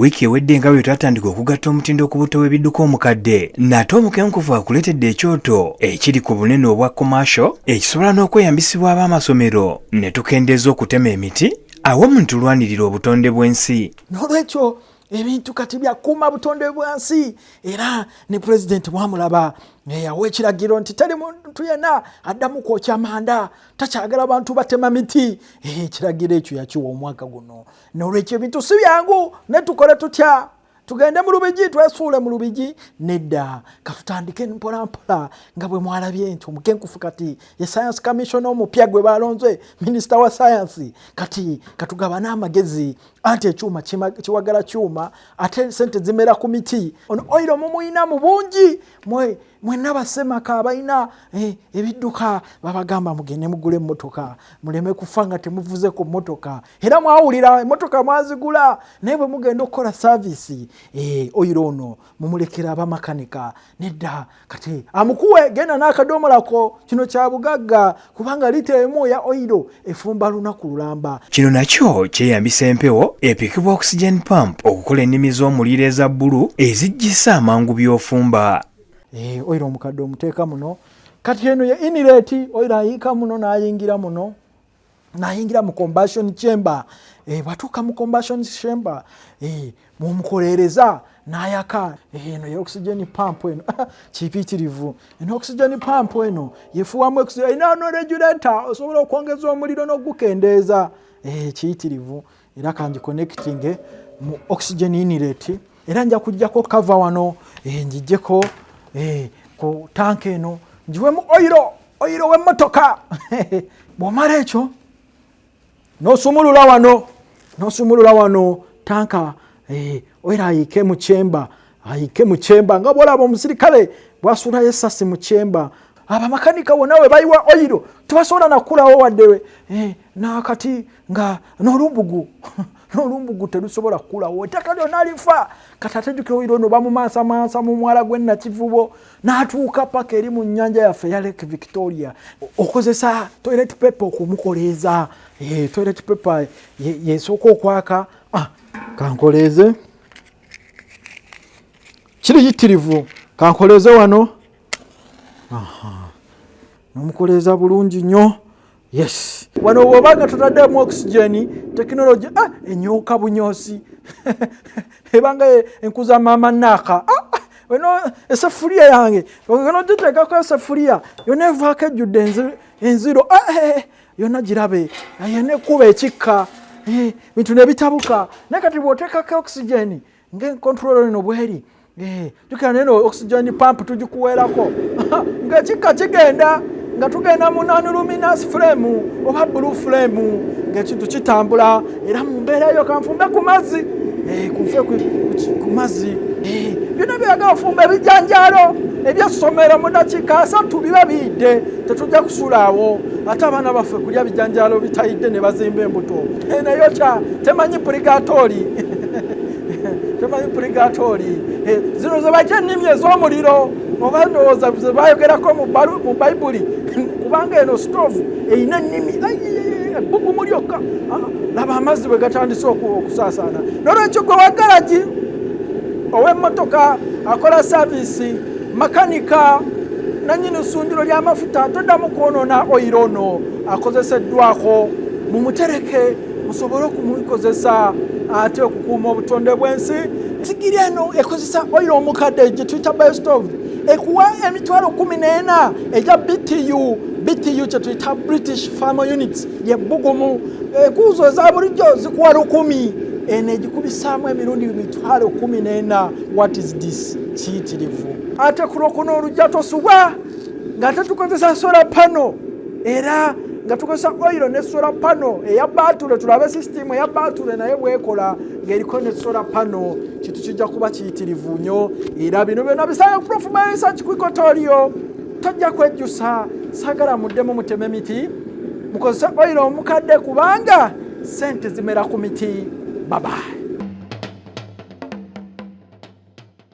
Wiki ewedde nga bwe twatandika okugatta omutindo ku buto w'ebidduka omukadde, nate Omukenkufu akuleetedde ekyoto ekiri ku bunene obwa Combustion ekisobola n'okweyambisibwa ab'amasomero ne tukendeeza okutema emiti awamu ne tulwanirira obutonde bw'ensi. N'olwekyo ebintu kati byakuuma butonde bwansi era ne President mwamulaba yawa ekiragiro nti teri muntu yenna addamu kwokya manda takyagala abantu batema miti. Ekiragiro ekyo yakiwa omwaka guno. N'olwekyo ebintu si byangu ne tukole tutya tugende mu lubigi twesuule mu lubigi nedda katutandike mpola mpola nga bwe mwalabye nti Omukenkufu kati ye Science Commission omupya gwe balonze Minister wa Science kati katugabana amagezi anti ekyuma kiwagala kyuma ate sente zimera ku miti ono oiro mumuyina mu bungi mwenna basemaka abalina ebidduka babagamba mugende mugule emmotoka muleme kufa nga temuvuze ku mmotoka era mwawulira emmotoka mwazigula naye bwe mugenda okukola service oiro ono mumulekera abamakanika nedda kati amukuwe genda n'akadomolako kino kya bugagga kubanga lita emu ya oiro efumba lunaku lulamba. Kino nakyo kyeyambisa empewo epikibwa oxygen pump okukola ennimi z'omuliro eza bbulu ezijjisa amangu by'ofumba. Oiro omukadde omuteeka muno kati eno ye inlet oiro ayiika muno n'ayingira muno n'ayingira mu combustion chamber. Bwatuuka mu combustion chamber mumukolereza n'ayaka eno ye oxygen pump eno kipitirivu eno oxygen pump eno yefuwamu oxygen ina no regulator osobola okwongeza omuliro n'ogukendeeza kiyitirivu era kanji connecting mu oxygen inlet era nja kujjako cover wano njijjeko ku tank eno njiwemu oiro w'emmotoka bw'omala ekyo n'osumulula wano tanka oira ayike mu chamber nga bw'olaba omusirikale bw'asuulayo essasi mu chamber abamakanika bonna we bayiwa oiro tebasobola nakulawo wadde nakati nga n'olumbugu terusobola kukulawo ettaka lyonna lifa kati atejjukira oiro ono bamumansa mu mwala gw'ennakivubo n'atuuka paka eri mu nnyanja yaffe ya Lake Victoria okozesa toilet paper okumukoleeza toilet paper yesooka okwaka kankoleeze kiri yitirivu kankoleeze wano n'omukoleeza bulungi nnyo. Yes. Wano wabanga tutaddemu oxygen technology enyoka bunyosi ebanga enkuza mama naka wano esafuria yange wano tutekako esafuria yona evaako ejjudde enziro yona girabe ayene kuba ekikka bintu ne bitabuka nakati bw'oteekako oxygen ng'encontrol eno bweri tukira neno oxygen pump tugikuweerako ng'ekikka kigenda nga tugenda mu non-luminous flame oba blue flame ng'ekintu kitambula era mu mbeera eyo kanfumbe ku mazzi kunfe ku mazzi byonna byagala ofumba ebijanjaalo ebyessomero mu dakiika 3 biba biyidde tetujja kusulaawo ate abaana baffe kulya bijanjaalo bitayidde ne bazimba embuto nayo temanyi purigatori zino ze bajja ennimi ez'omuliro oba ndowooza ze bayogerako mu bayibuli kubanga eno stove eyina ennimi ebbugumu lyokka laba amazzi bwe gatandise okusaasaana n'olwekyo gwe wa garagi ow'emmotoka akola saavisi makanika nannyini ssundiro ly'amafuta toddamu kwonoona oyiro ono akozeseddwako mumutereke musobole okumukozesa ate okukuuma obutonde bw'ensi. Sigiri eno ekozesa oyiro omukadde gye tuyita biostove ekuwa emitwalo 14 eja BTU kye tuyita British Thermal Units y'ebbugumu ekuuzo eza bulijjo zikuwa 10 eno egikubisaamu emirundi emitwalo 14. What is this? Kiyitirivu. Ate ku lwokuna olujja tosubwa ng'ate tukozesa solar panel era nga tukozesa oyiro ne solar panel eya batule tulabe system eya batule naye bwekola ng'eriko ne solar panel kitu kijja kuba kiyitirivu nnyo era bino byonna bisanga ku Prof Bioresearch kwikotoolyo tojja kwejjusa sagala muddemu muteme miti mukozesa oyiro omukadde kubanga sente zimera ku miti. Bye bye.